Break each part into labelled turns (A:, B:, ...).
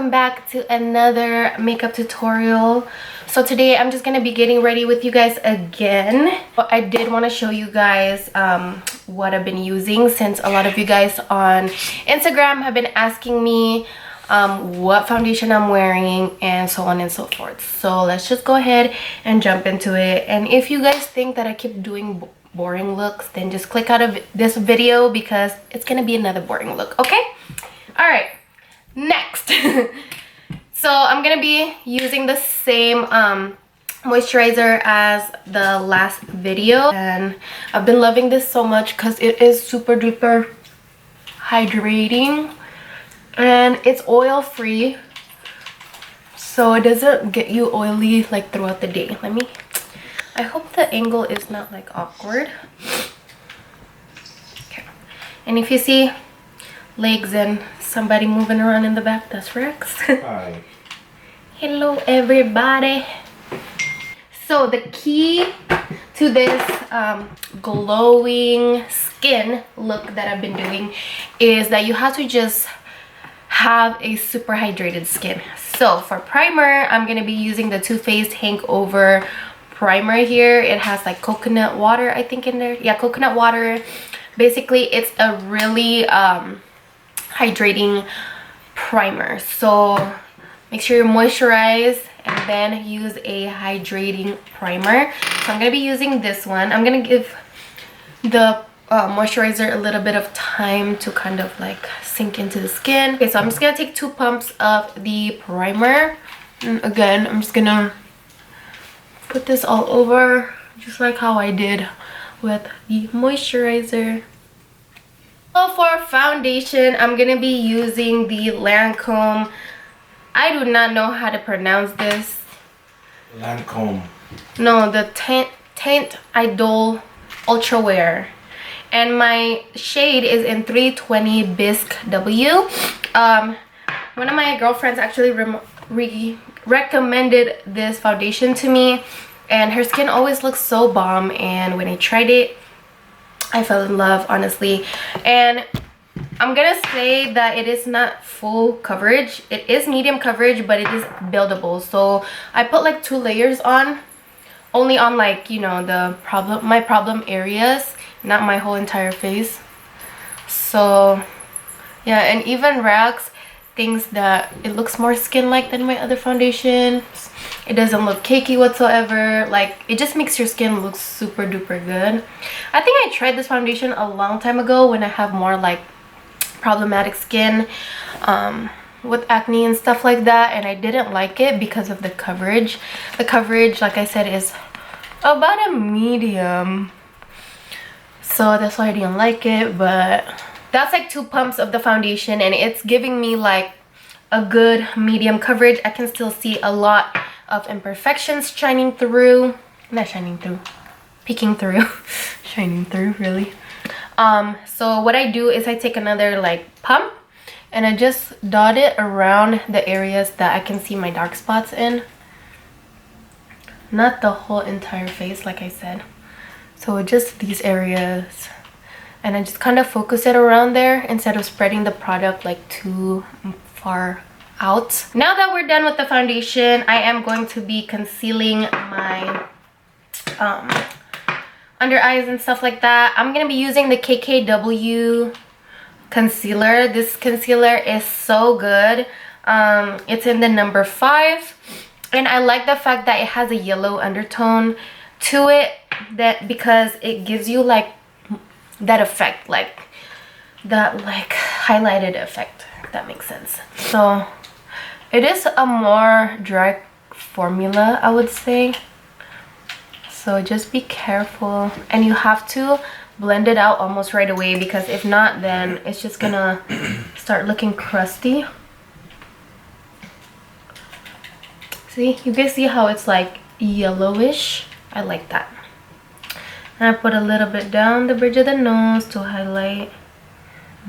A: welcome back to another makeup tutorial. So today I'm just gonna be getting ready with you guys again. But I did want to show you guys what I've been using, since a lot of you guys on Instagram have been asking me what foundation I'm wearing and so on and so forth. So let's just go ahead and jump into it. And if you guys think that I keep doing boring looks, then just click out of this video because it's gonna be another boring look. Okay, all right, next. So I'm gonna be using the same moisturizer as the last video, and I've been loving this so much because it is super duper hydrating and it's oil free, so it doesn't get you oily like throughout the day. I hope the angle is not like awkward. Okay, and if you see legs and somebody moving around in the back, that's Rex.
B: Hi.
A: Hello everybody. So the key to this glowing skin look that I've been doing is that you have to just have a super hydrated skin. So for primer, I'm gonna be using the Too Faced Hangover primer here. It has like coconut water, I think, in there. Yeah, coconut water. Basically it's a really hydrating primer, so make sure you moisturize and then use a hydrating primer. So I'm gonna be using this one. I'm gonna give the moisturizer a little bit of time to kind of like sink into the skin. Okay, so I'm just gonna take 2 pumps of the primer, and again I'm just gonna put this all over just like how I did with the moisturizer. So for foundation, I'm gonna be using the Lancome. I do not know how to pronounce this.
B: Lancome.
A: No, the Tint Idol Ultra Wear, and my shade is in 320 Bisque W. One of my girlfriends actually recommended this foundation to me, and her skin always looks so bomb, and when I tried it I fell in love, honestly. And I'm gonna say that it is not full coverage. It is medium coverage, but it is buildable. So I put like 2 layers on, only on like, you know, my problem areas, not my whole entire face. So yeah, and even Rax thinks that it looks more skin-like than my other foundations. It doesn't look cakey whatsoever. Like, it just makes your skin look super duper good. I think I tried this foundation a long time ago when I have more like problematic skin with acne and stuff like that, and I didn't like it because of the coverage. The coverage, like I said, is about a medium, so that's why I didn't like it. But that's like 2 pumps of the foundation, and it's giving me like a good medium coverage. I can still see a lot of imperfections shining through, not shining through, peeking through. Shining through, really. So what I do is I take another like pump and I just dot it around the areas that I can see my dark spots in, not the whole entire face, like I said. So just these areas, and I just kind of focus it around there instead of spreading the product like too far out. Now that we're done with the foundation, I am going to be concealing my under eyes and stuff like that. I'm gonna be using the KKW concealer. This concealer is so good. It's in the number 5, and I like the fact that it has a yellow undertone to it, that because it gives you like that effect, like that like highlighted effect, if that makes sense. So it is a more dry formula, I would say, so just be careful, and you have to blend it out almost right away, because if not, then it's just gonna start looking crusty. See, you can see how it's like yellowish. I like that. And I put a little bit down the bridge of the nose to highlight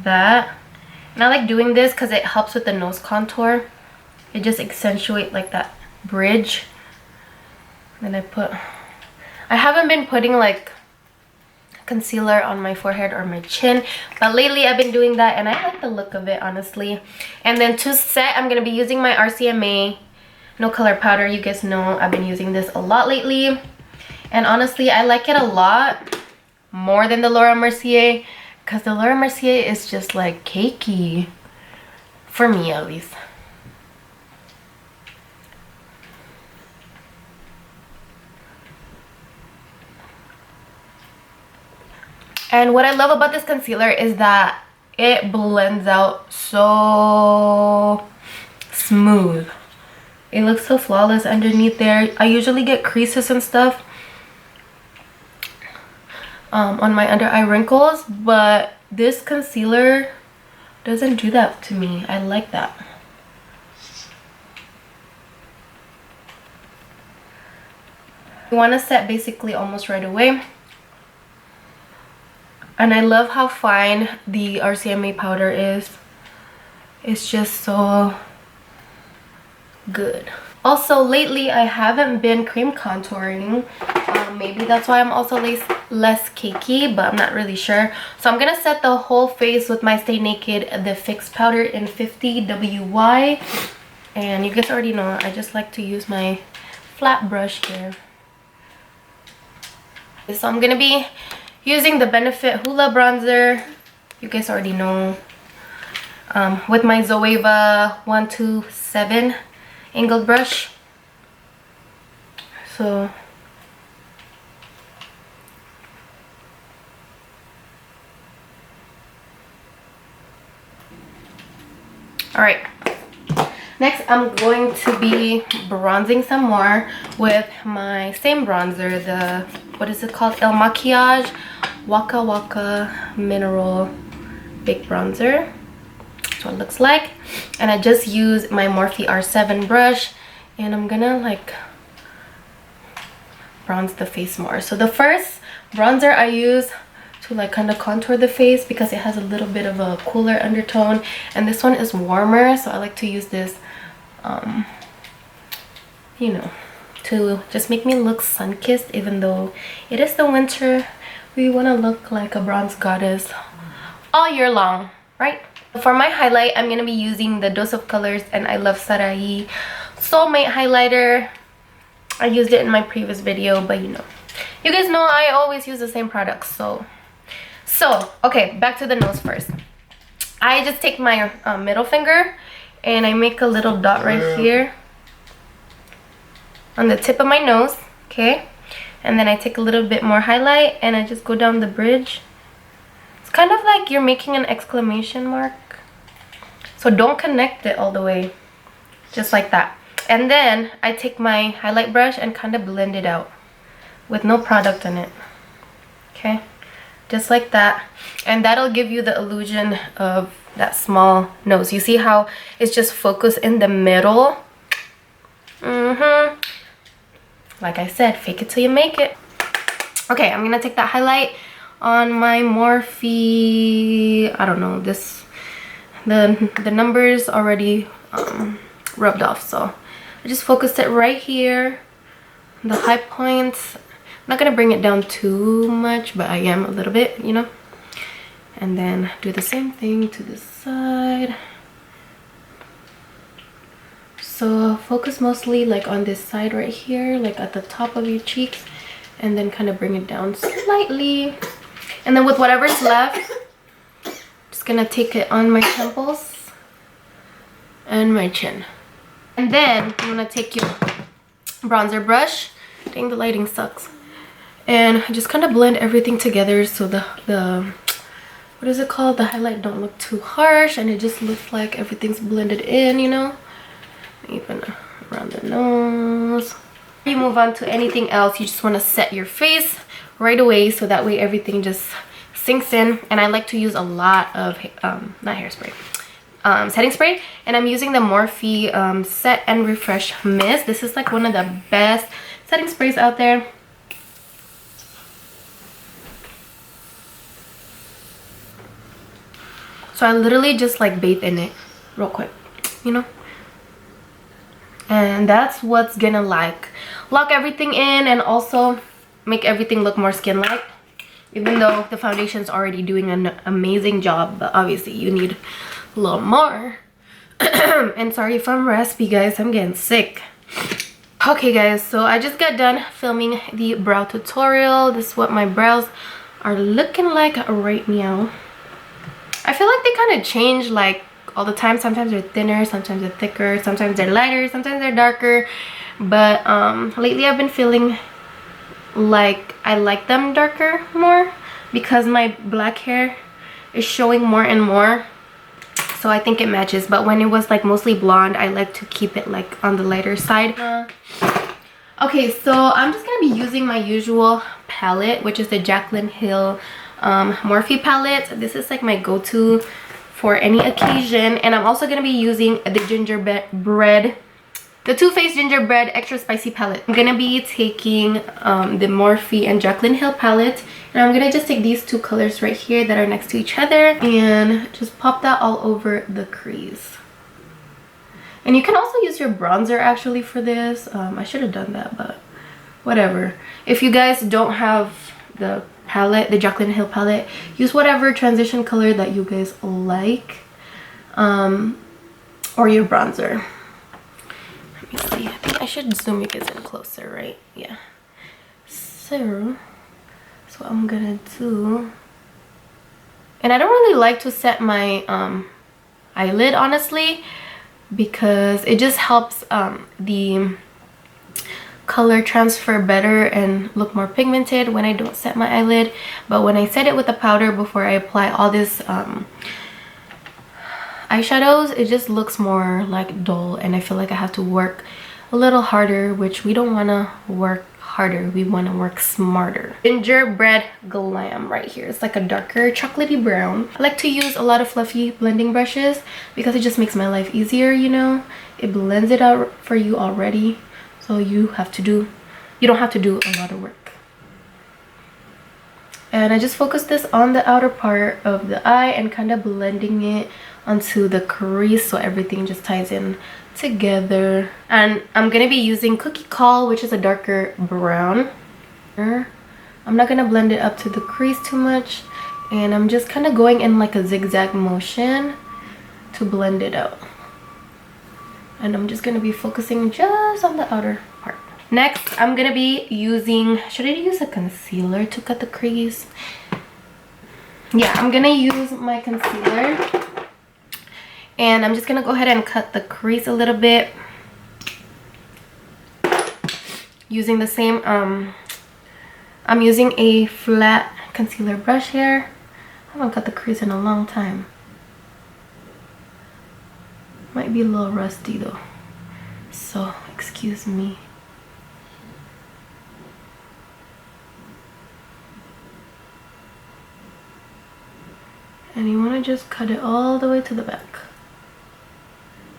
A: that. And I like doing this because it helps with the nose contour. It just accentuates like that bridge. Then I haven't been putting like concealer on my forehead or my chin, but lately I've been doing that and I like the look of it, honestly. And then to set, I'm gonna be using my RCMA no color powder. You guys know I've been using this a lot lately, and honestly I like it a lot more than the Laura Mercier, because the Laura Mercier is just like cakey for me, at least. And what I love about this concealer is that it blends out so smooth. It looks so flawless underneath there. I usually get creases and stuff on my under eye wrinkles, but this concealer doesn't do that to me. I like that. You want to set basically almost right away. And I love how fine the RCMA powder is. It's just so good. Also, lately I haven't been cream contouring. Maybe that's why I'm also less cakey, but I'm not really sure. So I'm gonna set the whole face with my Stay Naked the Fix powder in 50 WY. And you guys already know I just like to use my flat brush here. So I'm gonna be using the Benefit Hoola bronzer. You guys already know. With my Zoeva 127 angled brush. So alright, next I'm going to be bronzing some more with my same bronzer, the, what is it called, El Maquillage Waka Waka Mineral Big Bronzer. That's what it looks like. And I just used my Morphe R7 brush, and I'm gonna like bronze the face more. So the first bronzer I use to like kind of contour the face, because it has a little bit of a cooler undertone, and this one is warmer, so I like to use this you know, to just make me look sun-kissed. Even though it is the winter, we want to look like a bronze goddess all year long, right? For my highlight, I'm gonna be using the Dose of Colors and I Love Sarai Soulmate highlighter. I used it in my previous video, but you know, you guys know I always use the same products. So okay, back to the nose first. I just take my middle finger and I make a little dot right here on the tip of my nose, okay? And then I take a little bit more highlight and I just go down the bridge. It's kind of like you're making an exclamation mark. So don't connect it all the way, just like that. And then I take my highlight brush and kind of blend it out with no product in it, okay? Just like that. And that'll give you the illusion of that small nose. You see how it's just focused in the middle? Like I said, fake it till you make it. Okay, I'm gonna take that highlight on my Morphe, I don't know, this, the numbers already rubbed off, so I just focused it right here, the high points. I'm not gonna bring it down too much, but I am a little bit, you know. And then do the same thing to the side. So focus mostly like on this side right here, like at the top of your cheeks, and then kind of bring it down slightly. And then with whatever's left, just gonna take it on my temples and my chin. And then I'm gonna take your bronzer brush. Dang, the lighting sucks. And just kind of blend everything together so the what is it called, the highlight don't look too harsh, and it just looks like everything's blended in, you know. Even around the nose. Before you move on to anything else, you just want to set your face right away, so that way everything just sinks in. And I like to use a lot of not hairspray, setting spray, and I'm using the Morphe Set and Refresh Mist. This is like one of the best setting sprays out there. So I literally just like bathe in it real quick, you know. And that's what's gonna like lock everything in and also make everything look more skin-like. even though the foundation's already doing an amazing job, but obviously you need a little more. And sorry if I'm raspy, guys, I'm getting sick. Okay guys, so I just got done filming the brow tutorial. This is what my brows are looking like right now. I feel like they kind of change like all the time. Sometimes they're thinner, sometimes they're thicker, sometimes they're lighter, sometimes they're darker. But lately I've been feeling like I like them darker more because my black hair is showing more and more. So I think it matches. But when it was like mostly blonde, I like to keep it like on the lighter side. Okay, so I'm just gonna be using my usual palette, which is the Jaclyn Hill Morphe palette. This is like my go-to for any occasion. And I'm also gonna be using the gingerbread, the Too Faced gingerbread extra spicy palette. I'm gonna be taking the Morphe and Jaclyn Hill palette, and I'm gonna just take these two colors right here that are next to each other and just pop that all over the crease. And you can also use your bronzer actually for this. I should have done that, but whatever. If you guys don't have the palette, the Jaclyn Hill palette, use whatever transition color that you guys like, or your bronzer. Let me see. I think I should zoom you guys in closer, right? Yeah. So that's what I'm gonna do. And I don't really like to set my eyelid, honestly, because it just helps the color transfer better and look more pigmented when I don't set my eyelid. But when I set it with the powder before I apply all this eyeshadows, it just looks more like dull, and I feel like I have to work a little harder, which we don't want to work harder, we want to work smarter. Gingerbread Glam right here. It's like a darker chocolatey brown. I like to use a lot of fluffy blending brushes because it just makes my life easier, you know. It blends it out for you already, so you don't have to do a lot of work. And I just focus this on the outer part of the eye and kind of blending it onto the crease so everything just ties in together. And I'm gonna be using Cookie Call, which is a darker brown. I'm not gonna blend it up to the crease too much, and I'm just kind of going in like a zigzag motion to blend it out. And I'm just gonna be focusing just on the outer part. Next, I'm gonna be using, should I use a concealer to cut the crease? Yeah, I'm gonna use my concealer, and I'm just gonna go ahead and cut the crease a little bit using the same I'm using a flat concealer brush here. I haven't cut the crease in a long time. Might be a little rusty though, so excuse me. And you want to just cut it all the way to the back.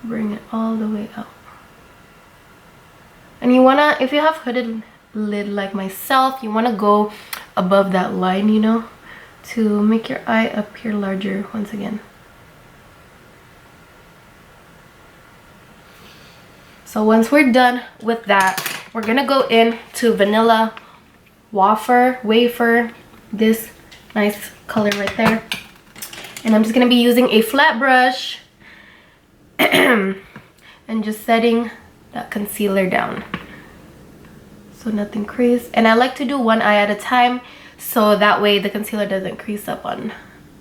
A: Bring it all the way out. And you want to, if you have hooded lid like myself, you want to go above that line, you know, to make your eye appear larger once again. So once we're done with that, we're going to go into Vanilla Wafer, this nice color right there. And I'm just going to be using a flat brush and just setting that concealer down so nothing crease. And I like to do one eye at a time, so that way the concealer doesn't crease up on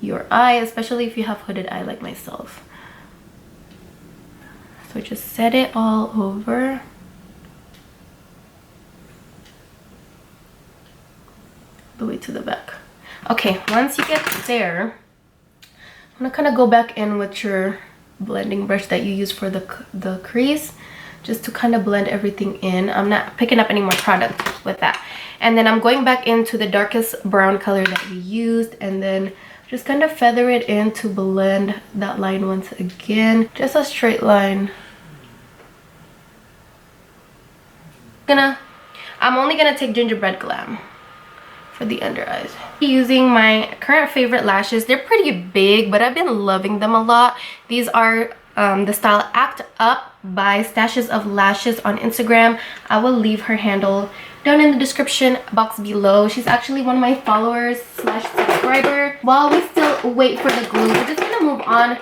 A: your eye, especially if you have hooded eye like myself. So just set it all over. The way to the back. Okay, once you get there, I'm gonna kind of go back in with your blending brush that you use for the crease, just to kind of blend everything in. I'm not picking up any more product with that. And then I'm going back into the darkest brown color that we used, and then just kind of feather it in to blend that line once again. Just a straight line. I'm only gonna take Gingerbread Glam for the under eyes. Using my current favorite lashes. They're pretty big, but I've been loving them a lot. These are the style Act Up by Stashes of Lashes on Instagram. I will leave her handle down in the description box below. She's actually one of my followers slash subscriber. While we still wait for the glue, we're just gonna move on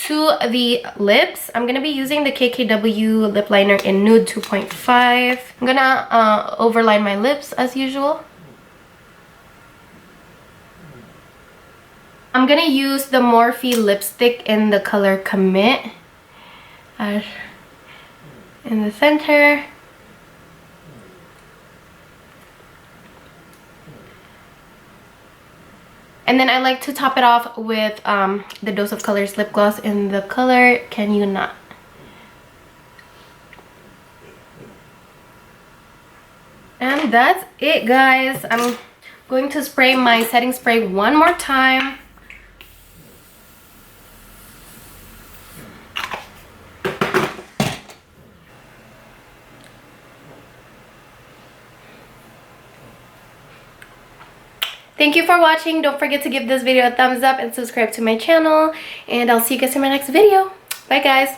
A: to the lips. I'm gonna be using the KKW lip liner in nude 2.5. I'm gonna overline my lips as usual. I'm gonna use the Morphe lipstick in the color Commit in the center. And then I like to top it off with the Dose of Colors lip gloss in the color Can You Not. And that's it, guys. I'm going to spray my setting spray one more time. Thank you for watching. Don't forget to give this video a thumbs up and subscribe to my channel. And I'll see you guys in my next video. Bye, guys.